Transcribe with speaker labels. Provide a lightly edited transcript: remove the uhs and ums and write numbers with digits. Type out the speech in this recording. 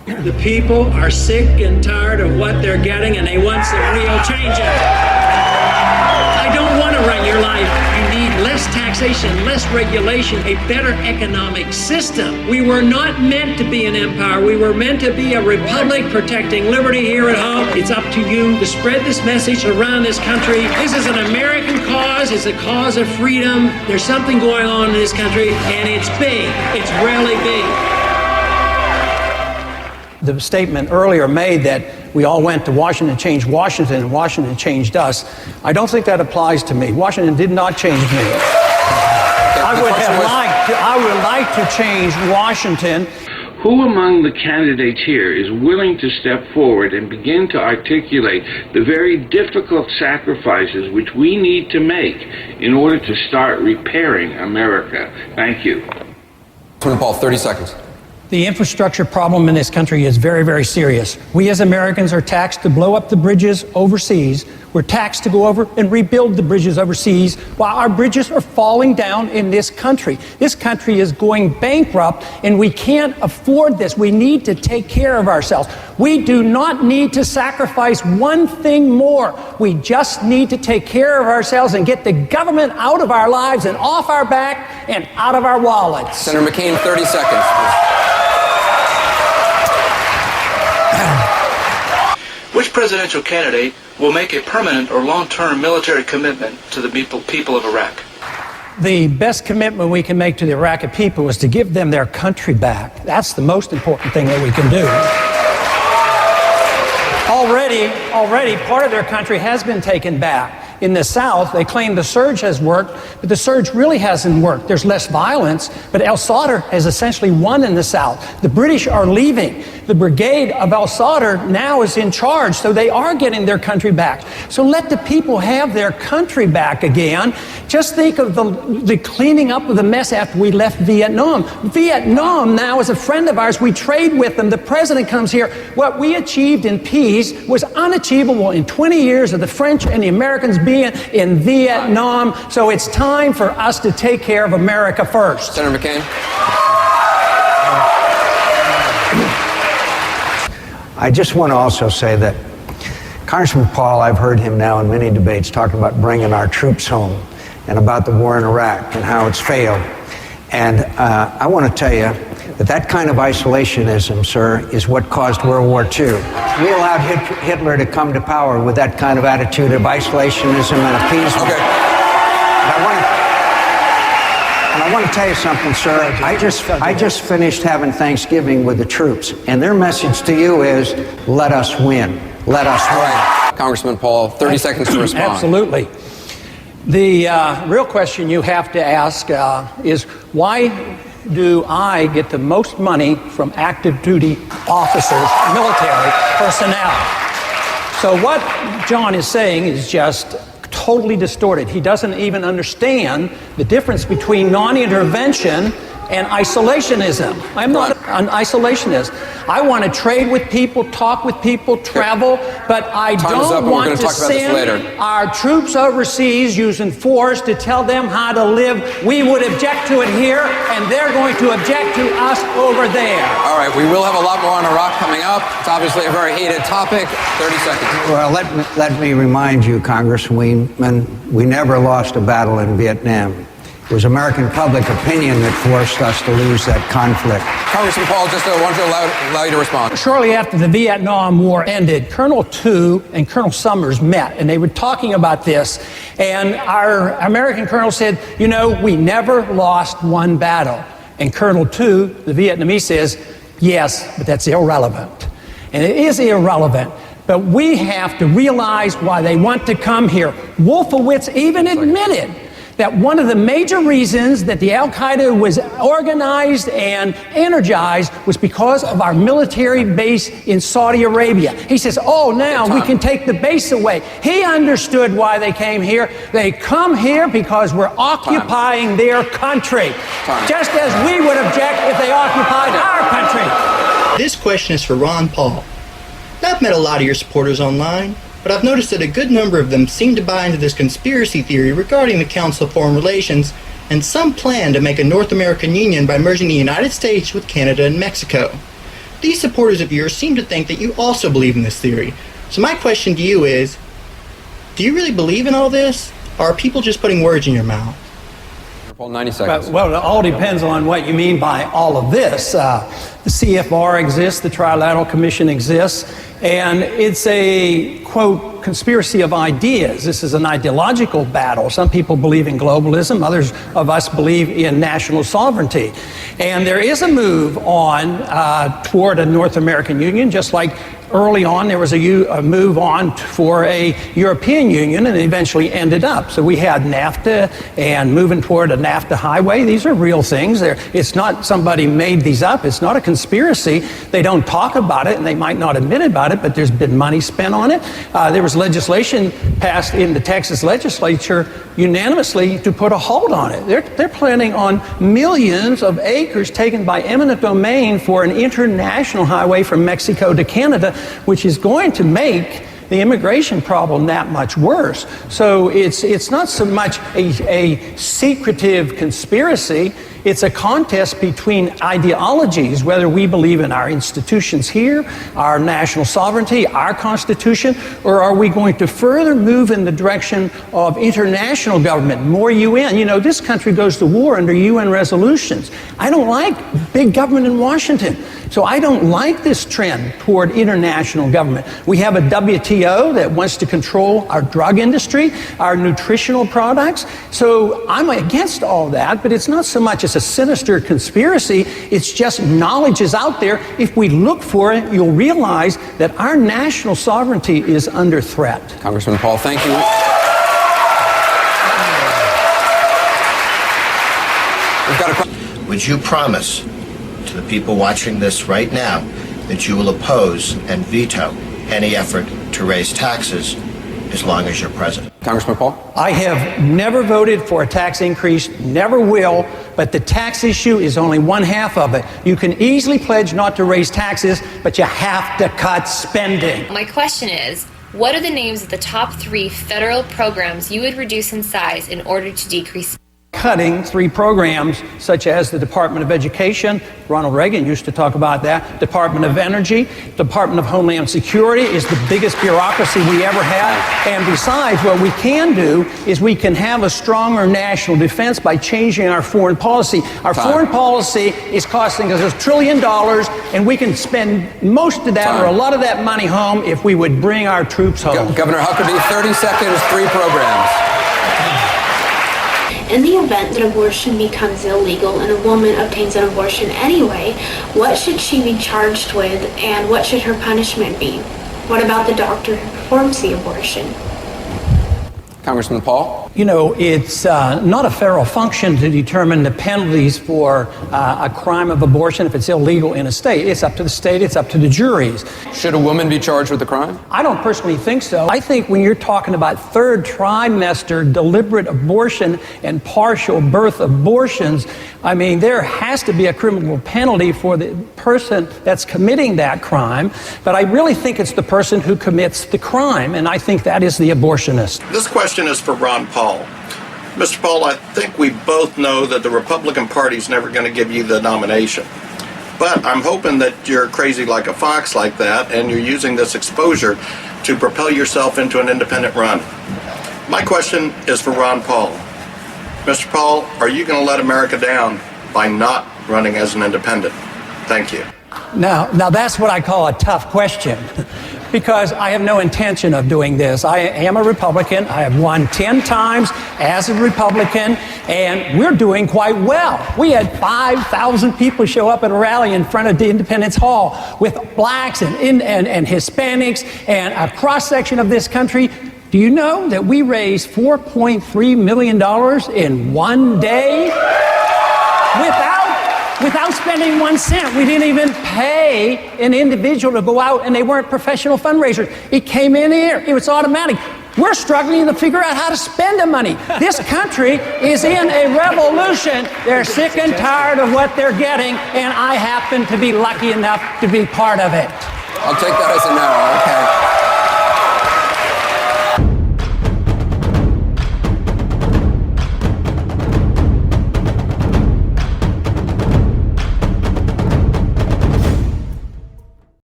Speaker 1: The people are sick and tired of what they're getting, and they want some real changes. I don't want to run your life. You need less taxation, less regulation, a better economic system. We were not meant to be an empire. We were meant to be a republic protecting liberty here at home. It's up to you to spread this message around this country. This is an American cause. It's a cause of freedom. There's something going on in this country, and it's big. It's really big.
Speaker 2: The statement earlier made that we all went to Washington to change Washington and Washington changed us. I don't think that applies to me. Washington did not change me. I would like to change Washington.
Speaker 3: Who among the candidates here is willing to step forward and begin to articulate the very difficult sacrifices which we need to make in order to start repairing America? Thank you.
Speaker 4: Congressman Paul, 30 seconds.
Speaker 2: The infrastructure problem in this country is very, very serious. We as Americans are taxed to blow up the bridges overseas. We're taxed to go over and rebuild the bridges overseas while our bridges are falling down in this country. This country is going bankrupt, and we can't afford this. We need to take care of ourselves. We do not need to sacrifice one thing more. We just need to take care of ourselves and get the government out of our lives and off our back and out of our wallets.
Speaker 4: Senator McCain, 30 seconds, please.
Speaker 5: Which presidential candidate will make a permanent or long-term military commitment to the people of Iraq?
Speaker 2: The best commitment we can make to the Iraqi people is to give them their country back. That's the most important thing that we can do. Already, part of their country has been taken back. In the South, they claim the surge has worked, but the surge really hasn't worked. There's less violence, but al-Sadr has essentially won in the South. The British are leaving. The brigade of al-Sadr now is in charge, so they are getting their country back. So let the people have their country back again. Just think of the cleaning up of the mess after we left Vietnam. Vietnam now is a friend of ours. We trade with them. The president comes here. What we achieved in peace was unachievable in 20 years of the French and the Americans being in Vietnam. So it's time for us to take care of America first.
Speaker 4: Senator McCain.
Speaker 6: I just want to also say that Congressman Paul, I've heard him now in many debates talking about bringing our troops home and about the war in Iraq and how it's failed. And I want to tell you that kind of isolationism, sir, is what caused World War II. We allowed Hitler to come to power with that kind of attitude of isolationism and appeasement.
Speaker 4: Okay.
Speaker 6: And I want to tell you something, sir. I just finished having Thanksgiving with the troops, and their message to you is, let us win. Let us win.
Speaker 4: Right. Congressman Paul, 30 seconds to respond.
Speaker 2: Absolutely. The real question you have to ask is, why do I get the most money from active duty officers, military personnel? So what John is saying is just totally distorted. He doesn't even understand the difference between non-intervention and isolationism. I'm not an isolationist. I want to trade with people, talk with people, travel, but I don't want to send our troops overseas using force to tell them how to live. We would object to it here, and they're going to object to us over there.
Speaker 4: All right, we will have a lot more on Iraq coming up. It's obviously a very heated topic. 30 seconds.
Speaker 6: Well, let me remind you, Congressman, we never lost a battle in Vietnam. It was American public opinion that forced us to lose that conflict.
Speaker 4: Congressman Paul, just want to allow you to respond.
Speaker 2: Shortly after the Vietnam War ended, Colonel Tu and Colonel Summers met, and they were talking about this. And our American colonel said, you know, we never lost one battle. And Colonel Tu, the Vietnamese, says, yes, but that's irrelevant. And it is irrelevant. But we have to realize why they want to come here. Wolfowitz even admitted that one of the major reasons that the Al-Qaeda was organized and energized was because of our military base in Saudi Arabia. He says, oh, now we can take the base away. He understood why they came here. They come here because we're occupying their country, just as we would object if they occupied our country.
Speaker 7: This question is for Ron Paul. I've met a lot of your supporters online, but I've noticed that a good number of them seem to buy into this conspiracy theory regarding the Council of Foreign Relations and some plan to make a North American union by merging the United States with Canada and Mexico. These supporters of yours seem to think that you also believe in this theory. So my question to you is, do you really believe in all this? Or are people just putting words in your mouth?
Speaker 4: Paul, 90 seconds.
Speaker 2: Well, it all depends on what you mean by all of this. The CFR exists, the Trilateral Commission exists, and it's a, quote, conspiracy of ideas. This is an ideological battle. Some people believe in globalism, others of us believe in national sovereignty. And there is a move on toward a North American Union, just like early on there was a move on for a European Union, and it eventually ended up. So we had NAFTA and moving toward a NAFTA highway. These are real things. It's not somebody made these up. It's not a conspiracy. They don't talk about it, and they might not admit about it, but there's been money spent on it. There was legislation passed in the Texas legislature unanimously to put a hold on it. They're planning on millions of acres taken by eminent domain for an international highway from Mexico to Canada, which is going to make the immigration problem that much worse. So it's not so much a secretive conspiracy. It's a contest between ideologies, whether we believe in our institutions here, our national sovereignty, our Constitution, or are we going to further move in the direction of international government, more UN? You know, this country goes to war under UN resolutions. I don't like big government in Washington. So I don't like this trend toward international government. We have a WTO that wants to control our drug industry, our nutritional products. So I'm against all that, but it's not so much as a sinister conspiracy. It's just knowledge is out there. If we look for it, you'll realize that our national sovereignty is under threat.
Speaker 4: Congressman Paul, thank you. We've got
Speaker 8: Would you promise to the people watching this right now that you will oppose and veto any effort to raise taxes as long as you're president?
Speaker 4: Congressman Paul?
Speaker 2: I have never voted for a tax increase, never will, but the tax issue is only one half of it. You can easily pledge not to raise taxes, but you have to cut spending.
Speaker 9: My question is, what are the names of the top 3 federal programs you would reduce in size in order to decrease?
Speaker 2: Cutting 3 programs such as the Department of Education, Ronald Reagan used to talk about that, Department of Energy, Department of Homeland Security is the biggest bureaucracy we ever had. And besides, what we can do is we can have a stronger national defense by changing our foreign policy. Our foreign policy is costing us $1 trillion, and we can spend most of that or a lot of that money home if we would bring our troops home.
Speaker 4: Governor Huckabee, 30 seconds, 3 programs.
Speaker 10: In the event that abortion becomes illegal and a woman obtains an abortion anyway, what should she be charged with and what should her punishment be? What about the doctor who performs the abortion?
Speaker 4: Congressman Paul?
Speaker 2: You know, it's not a federal function to determine the penalties for a crime of abortion if it's illegal in a state. It's up to the state, it's up to the juries.
Speaker 4: Should a woman be charged with the crime?
Speaker 2: I don't personally think so. I think when you're talking about 3rd trimester deliberate abortion and partial birth abortions, I mean, there has to be a criminal penalty for the person that's committing that crime. But I really think it's the person who commits the crime, and I think that is the abortionist.
Speaker 11: This question is for Ron Paul. Mr. Paul, I think we both know that the Republican Party is never going to give you the nomination. But I'm hoping that you're crazy like a fox like that, and you're using this exposure to propel yourself into an independent run. My question is for Ron Paul. Mr. Paul, are you going to let America down by not running as an independent? Thank you.
Speaker 2: Now that's what I call a tough question, because I have no intention of doing this. I am a Republican. I have won 10 times as a Republican, and we're doing quite well. We had 5,000 people show up at a rally in front of the Independence Hall with blacks and Hispanics and a cross-section of this country. Do you know that we raised $4.3 million in one day without spending 1 cent? We didn't even pay an individual to go out, and they weren't professional fundraisers. It came in here. It was automatic. We're struggling to figure out how to spend the money. This country is in a revolution. They're sick and tired of what they're getting, and I happen to be lucky enough to be part of it.
Speaker 4: I'll take that as a no. Okay.